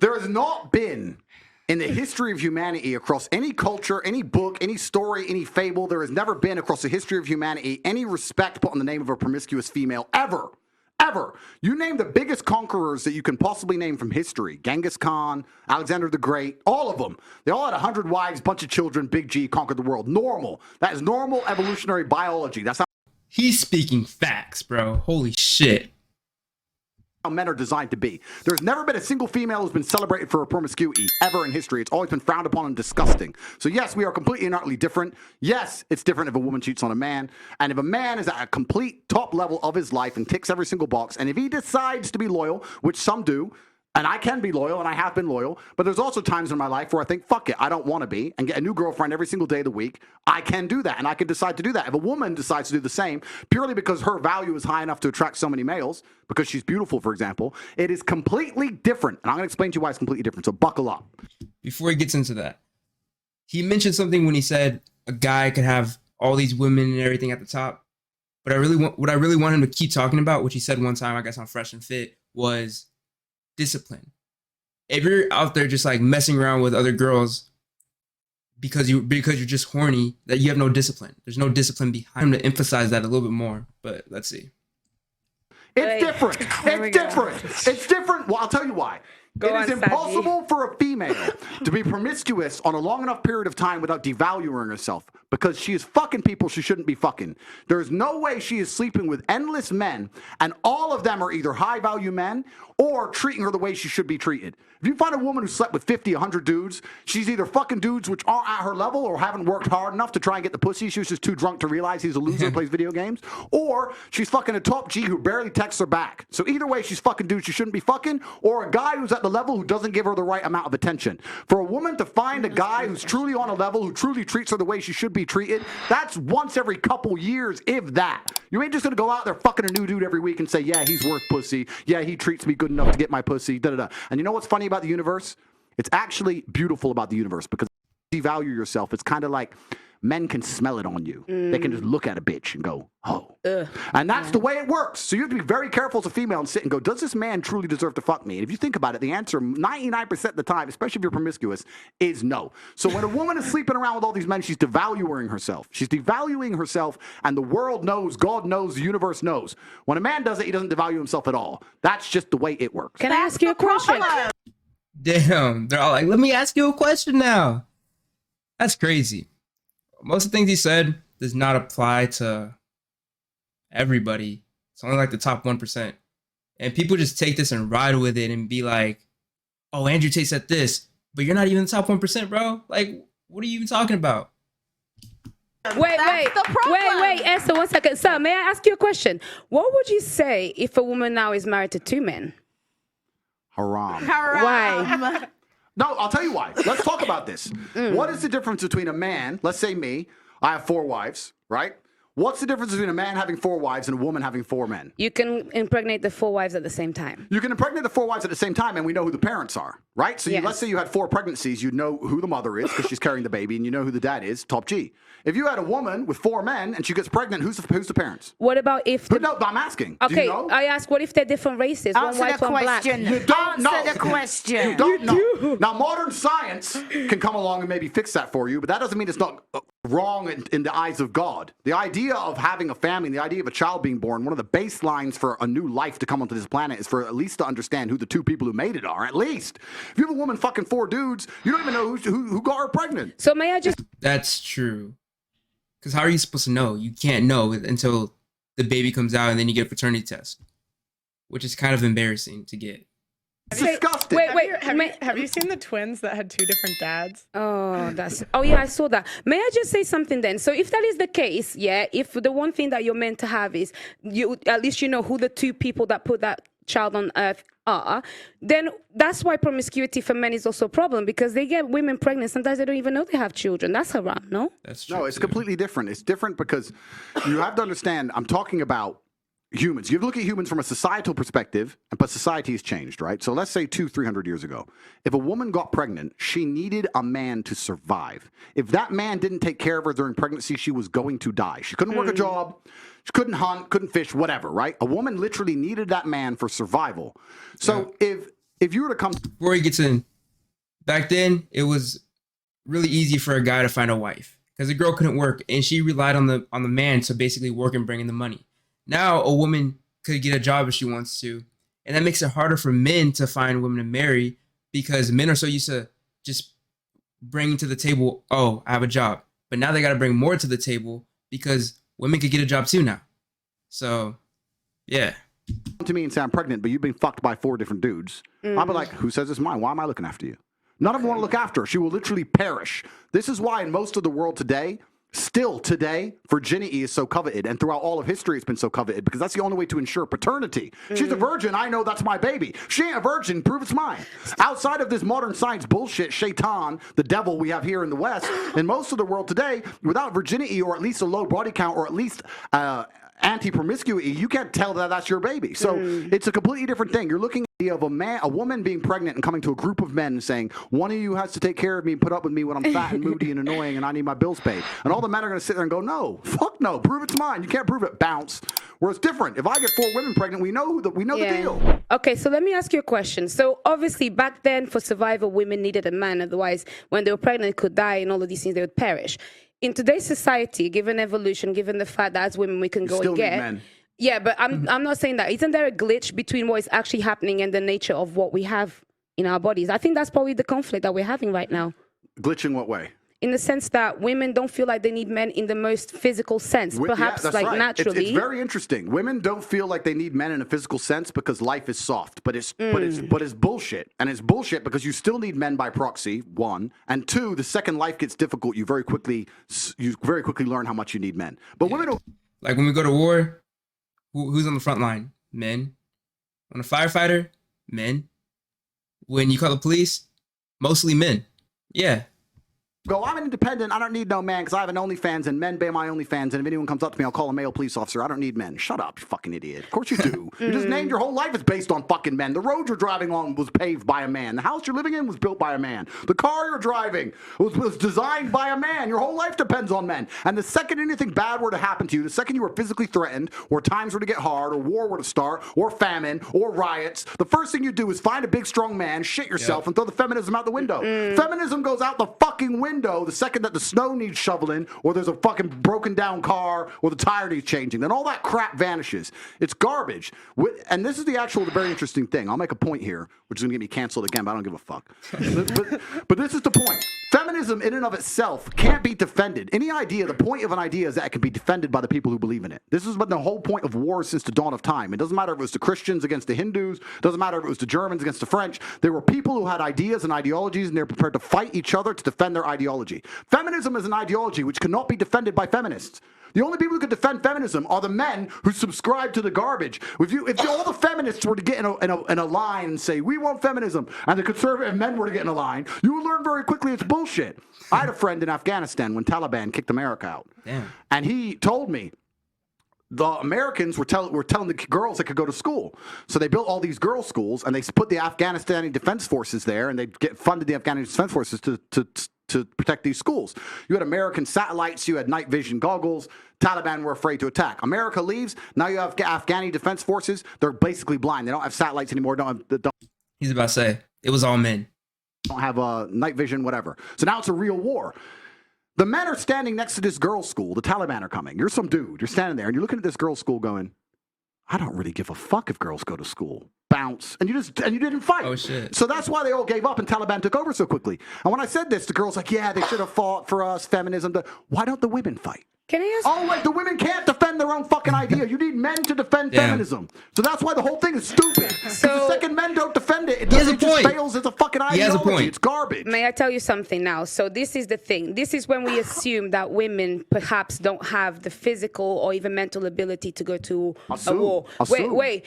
There has not been in the history of humanity, across any culture, any book, any story, any fable, there has never been across the history of humanity any respect put on the name of a promiscuous female ever. Ever. You name the biggest conquerors that you can possibly name from history. Genghis Khan, Alexander the Great, all of them. They all had 100 wives, bunch of children, Big G, conquered the world. Normal. That is normal evolutionary biology. That's how He's speaking facts, bro. Holy shit. men are designed to be. There's never been a single female who's been celebrated for her promiscuity ever in history. It's always been frowned upon and disgusting. So yes, we are completely and utterly different. Yes, it's different if a woman cheats on a man. And if a man is at a complete top level of his life and ticks every single box, and if he decides to be loyal, which some do, and I can be loyal, and I have been loyal, but there's also times in my life where I think, fuck it, I don't want to be, and get a new girlfriend every single day of the week. I can do that, and I can decide to do that. If a woman decides to do the same, purely because her value is high enough to attract so many males, because she's beautiful, for example, it is completely different. And I'm going to explain to you why it's completely different, so buckle up. Before he gets into that, he mentioned something when he said a guy could have all these women and everything at the top. But what I really want him to keep talking about, which he said one time, I guess on Fresh and Fit, was discipline. If you're out there just like messing around with other girls because you're just horny, that you have no discipline. There's no discipline behind him to emphasize that a little bit more. But let's see. It's different. It's different. It's different. Well, I'll tell you why. It is impossible for a female to be promiscuous on a long enough period of time without devaluing herself, because she is fucking people she shouldn't be fucking. There's no way she is sleeping with endless men, and all of them are either high-value men or treating her the way she should be treated. If you find a woman who slept with 50, 100 dudes, she's either fucking dudes which aren't at her level or haven't worked hard enough to try and get the pussy. She was just too drunk to realize he's a loser who plays video games. Or she's fucking a top G who barely texts her back. So either way, she's fucking dudes she shouldn't be fucking, or a guy who's at the level who doesn't give her the right amount of attention. For a woman to find a guy who's truly on a level, who truly treats her the way she should be treated, that's once every couple years, if that. You ain't just gonna go out there fucking a new dude every week and say, yeah, he's worth pussy. Yeah, he treats me good enough to get my pussy. Da-da-da. And you know what's funny about the universe? It's actually beautiful about the universe, because if you devalue yourself, it's kind of like men can smell it on you. They can just look at a bitch and go, oh. And that's the way it works. So you have to be very careful as a female and sit and go, does this man truly deserve to fuck me? And if you think about it, the answer 99% of the time, especially if you're promiscuous, is no. So when a woman is sleeping around with all these men, she's devaluing herself. She's devaluing herself, and the world knows, God knows, the universe knows. When a man does it, he doesn't devalue himself at all. That's just the way it works. Can I ask you a question? Damn, they're all like, let me ask you a question now. That's crazy. Most of the things he said does not apply to everybody. It's only like the top 1%. And people just take this and ride with it and be like, oh, Andrew Tate said this, but you're not even the top 1%, bro. Like, what are you even talking about? Wait, Esther, 1 second. Sir, may I ask you a question? What would you say if a woman now is married to 2 men? Haram. Why? No, I'll tell you why. Let's talk about this. What is the difference between a man, let's say me, I have 4 wives, right? What's the difference between a man having 4 wives and a woman having 4 men? You can impregnate the 4 wives at the same time. You can impregnate the 4 wives at the same time, and we know who the parents are, right? So let's say you had 4 pregnancies, you know who the mother is because she's carrying the baby, and you know who the dad is, top G. If you had a woman with 4 men and she gets pregnant, who's the parents? What about if... No, I'm asking. Okay, do you know? I ask, what if they're different races? Answer one white, the one black. question. You don't know. Answer the question. You don't know. Now, modern science can come along and maybe fix that for you, but that doesn't mean it's not wrong in the eyes of God. The idea of having a family, the idea of a child being born, one of the baselines for a new life to come onto this planet is for at least to understand who the 2 people who made it are, at least. If you have a woman fucking 4 dudes, you don't even know who got her pregnant. So may I just... That's true. Because how are you supposed to know? You can't know until the baby comes out and then you get a paternity test, which is kind of embarrassing to get. It's disgusting. Have you seen the twins that had 2 different dads? Oh yeah, I saw that. May I just say something then? So if that is the case, yeah, if the one thing that you're meant to have is you, at least you know who the 2 people that put that child on earth are, then that's why promiscuity for men is also a problem, because they get women pregnant. Sometimes they don't even know they have children. That's haram, no? That's true. No, it's completely different. It's different because you have to understand, I'm talking about humans. You have to look at humans from a societal perspective, but society has changed, right? So let's say 200-300 years ago, if a woman got pregnant, she needed a man to survive. If that man didn't take care of her during pregnancy, she was going to die. She couldn't work a job. She couldn't hunt, couldn't fish, whatever, right? A woman literally needed that man for survival. So if if you were to come Before he gets in, back then it was really easy for a guy to find a wife because the girl couldn't work and she relied on the man to basically work and bring in the money. Now a woman could get a job if she wants to, and that makes it harder for men to find women to marry because men are so used to just bringing to the table, oh, I have a job. But now they got to bring more to the table because women could get a job too now. So, yeah. to me and say I'm pregnant, but you've been fucked by 4 different dudes, I'll be like, who says it's mine? Why am I looking after you? None of them want to look after her. She will literally perish. This is why in most of the world today, still today, virginity is so coveted, and throughout all of history it's been so coveted because that's the only way to ensure paternity. She's a virgin, I know that's my baby. She ain't a virgin, prove it's mine. Outside of this modern science bullshit, Shaitan, the devil we have here in the West, in most of the world today, without virginity or at least a low body count or at least anti-promiscuity, you can't tell that that's your baby. So it's a completely different thing. You're looking at the idea of a woman being pregnant and coming to a group of men and saying, one of you has to take care of me and put up with me when I'm fat and moody and annoying and I need my bills paid. And all the men are going to sit there and go, no, fuck no, prove it's mine. You can't prove it, bounce. Where it's different. If I get 4 women pregnant, we know the deal. Okay, so let me ask you a question. So obviously back then for survival, women needed a man. Otherwise, when they were pregnant, they could die and all of these things, they would perish. In today's society, given evolution, given the fact that as women we can go and get, men. Yeah, but I'm not saying that. Isn't there a glitch between what is actually happening and the nature of what we have in our bodies? I think that's probably the conflict that we're having right now. Glitch in what way? In the sense that women don't feel like they need men in the most physical sense, perhaps like naturally. It's very interesting. Women don't feel like they need men in a physical sense because life is soft, but it's bullshit. And it's bullshit because you still need men by proxy, 1, and 2, the second life gets difficult, you very quickly learn how much you need men. But women don't, like when we go to war, who's on the front line? Men. When a firefighter, men. When you call the police, mostly men. Yeah. go, I'm an independent, I don't need no man because I have an OnlyFans and men pay my OnlyFans, and if anyone comes up to me, I'll call a male police officer. I don't need men. Shut up, you fucking idiot. Of course you do. You just named your whole life is based on fucking men. The road you're driving on was paved by a man. The house you're living in was built by a man. The car you're driving was designed by a man. Your whole life depends on men. And the second anything bad were to happen to you, the second you were physically threatened, or times were to get hard, or war were to start, or famine, or riots, the first thing you do is find a big strong man, shit yourself, and throw the feminism out the window. Feminism goes out the fucking window the second that the snow needs shoveling, or there's a fucking broken down car, or the tire needs changing. Then all that crap vanishes. It's garbage. And this is the very interesting thing. I'll make a point here, which is going to get me canceled again, but I don't give a fuck. but this is the point. Feminism in and of itself can't be defended. The point of an idea is that it can be defended by the people who believe in it. This is what the whole point of war since the dawn of time. It doesn't matter if it was the Christians against the Hindus. It doesn't matter if it was the Germans against the French. There were people who had ideas and ideologies, and they're prepared to fight each other to defend their ideology. Feminism is an ideology which cannot be defended by feminists. The only people who could defend feminism are the men who subscribe to the garbage. If all the feminists were to get in a line and say, we want feminism, and the conservative men were to get in a line, you would learn very quickly it's bullshit. I had a friend in Afghanistan when Taliban kicked America out. Damn. And he told me, the Americans were telling the girls they could go to school. So they built all these girls' schools, and they put the Afghanistani Defense Forces there, and they funded the Afghanistan Defense Forces to protect these schools. You had American satellites, you had night vision goggles. Taliban were afraid to attack. America leaves. Now you have Afghani Defense Forces. They're basically blind. They don't have satellites anymore. He's about to say, it was all men. Don't have night vision, whatever. So now it's a real war. The men are standing next to this girls' school. The Taliban are coming. You're some dude. You're standing there, and you're looking at this girls' school going, I don't really give a fuck if girls go to school. Bounce. And you didn't fight. Oh, shit. So that's why they all gave up and Taliban took over so quickly. And when I said this, the girl's like, yeah, they should have fought for us, feminism. Why don't the women fight? Can I ask? Oh, the women can't defend their own fucking idea. You need men to defend feminism. So that's why the whole thing is stupid. So the second men don't defend it, it just fails as a fucking ideology. He has a point. It's garbage. May I tell you something now? So this is the thing. This is when we assume that women perhaps don't have the physical or even mental ability to go to a war. Wait.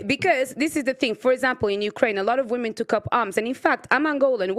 Because this is the thing. For example, in Ukraine, a lot of women took up arms. And in fact, I'm Angolan.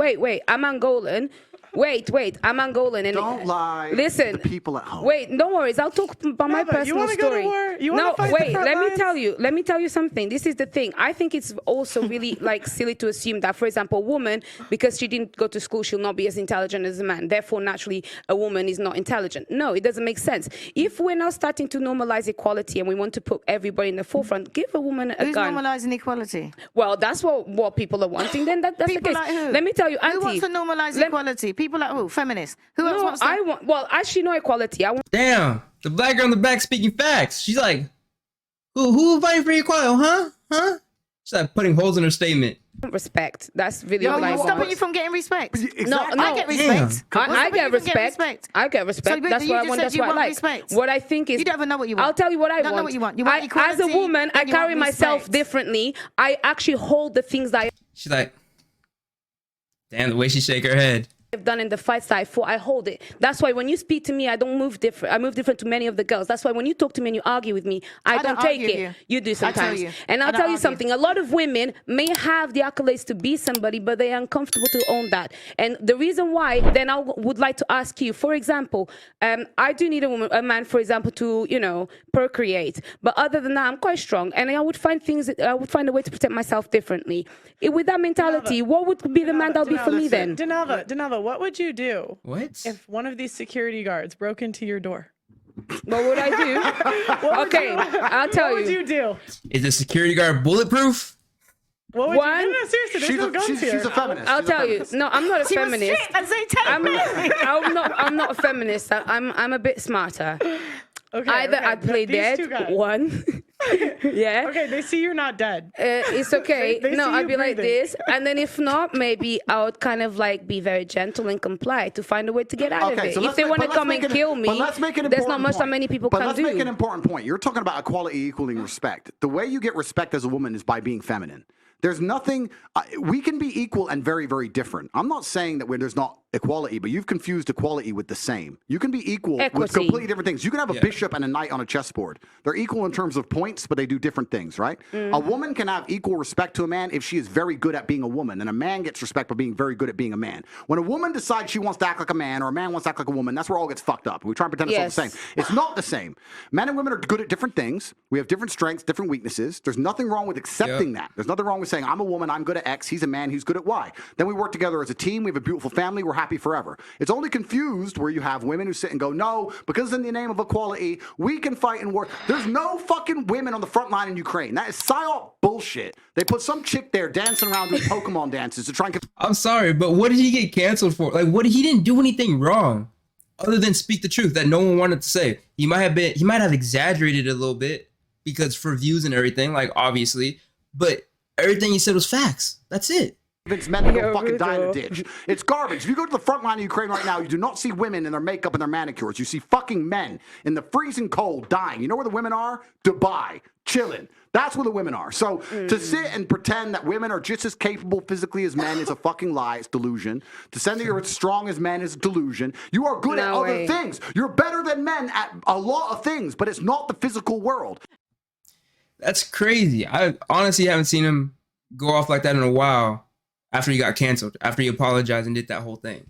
I'm Angolan. Wait. I'm Angolan. And Don't lie. Listen. To the people at home. Wait, no worries. I'll talk about my but you personal wanna go to story. war? You wanna No, fight the wait. front Let me lines? tell you. Let me tell you something. This is the thing. I think it's also really like silly to assume that, for example, a woman, because she didn't go to school, she'll not be as intelligent as a man. Therefore, naturally, a woman is not intelligent. No, it doesn't make sense. If we're now starting to normalize equality and we want to put everybody in the forefront, give a woman a Who's gun. normalising equality? Well, that's what people are wanting. Then that's People the case. like who? Let me tell you, Auntie. Who wants to normalise equality? People like who? Feminists. Who else No, wants to? I want. Well, actually, no equality. I want Damn, the black girl in the back speaking facts. She's like, who fighting for equality? Huh? She's like putting holes in her statement. respect. That's really Yo, what I what's want. stopping you from getting respect? Exactly. No, I get respect. Damn. What's I stopping get you from getting respect. I get respect. So, but That's you what I just want. said That's you what I want like. respect. What I think is, You don't even know what you want. I'll tell you what I You don't know want. what you want. You want As a equality, woman, I and you want carry myself respect. differently. I actually hold the things that She's like, damn, the way she shake her head. I've done in the fights that I fought, I hold it. That's why when you speak to me, I don't move different. I move different to many of the girls. That's why when you talk to me and you argue with me, I don't take argue it. with You do I tell sometimes. you. And I I'll don't tell you argue. something. A lot of women may have the accolades to be somebody, but they are uncomfortable to own that. And the reason why, then I would like to ask you, for example, I do need a man, for example, to, procreate. But other than that, I'm quite strong. And I would find a way to protect myself differently. With that mentality, what would be the man that would be for me then? Denava, what would you do What? if one of these security guards broke into your door? What would I do? Okay, I'll tell What would you do? Is the security guard bulletproof? What would One- you do? No, seriously, there's no guns here. She's a feminist. I'll She's a tell you. feminist. No, I'm not a She was feminist. strict and say, take I'm me. not a feminist. I'm a bit smarter. Okay, Either okay, I'd play but these two dead, guys- one. Yeah. Okay, they see you're not dead. It's okay. They No, see I'd you be like breathing. this, and then if not, maybe I would kind of like be very gentle and comply to find a way to get out of it. so If they want to come and kill me, there's not much that many people but can let's do. make an important point. You're talking about equality equaling respect. The way you get respect as a woman is by being feminine. There's nothing, we can be equal and very, very different. I'm not saying that there's not equality, but you've confused equality with the same. You can be equal with Equity. completely different things. You can have a bishop and a knight on a chessboard. They're equal in terms of points, but they do different things, right? A woman can have equal respect to a man if she is very good at being a woman, and a man gets respect by being very good at being a man. When a woman decides she wants to act like a man, or a man wants to act like a woman, that's where it all gets fucked up. We try and pretend it's all the Yes. same. It's not the same. Men and women are good at different things. We have different strengths, different weaknesses. There's nothing wrong with accepting that. There's nothing wrong with saying, I'm a woman, I'm good at X, he's a man, he's good at Y. Then we work together as a team, we have a beautiful family, we're happy forever. It's only confused where you have women who sit and go, no, because in the name of equality, we can fight and work. There's no fucking women on the front line in Ukraine. That is psyop bullshit. They put some chick there dancing around doing Pokemon dances to try and I'm sorry, but what did he get canceled for? Like, he didn't do anything wrong, other than speak the truth that no one wanted to say. He might have exaggerated it a little bit because for views and everything, like obviously, but everything he said was facts. That's it. convince men to go Yo, fucking die in a Rudo. ditch. It's garbage. If you go to the front line of Ukraine right now, you do not see women in their makeup and their manicures. You see fucking men in the freezing cold dying. You know where the women are? Dubai, chilling. That's where the women are. So to sit and pretend that women are just as capable physically as men is a fucking lie. It's delusion. To say that you're as strong as men is delusion. You are good at No other way. things. You're better than men at a lot of things, but it's not the physical world. That's crazy. I honestly haven't seen him go off like that in a while after he got canceled, after he apologized and did that whole thing.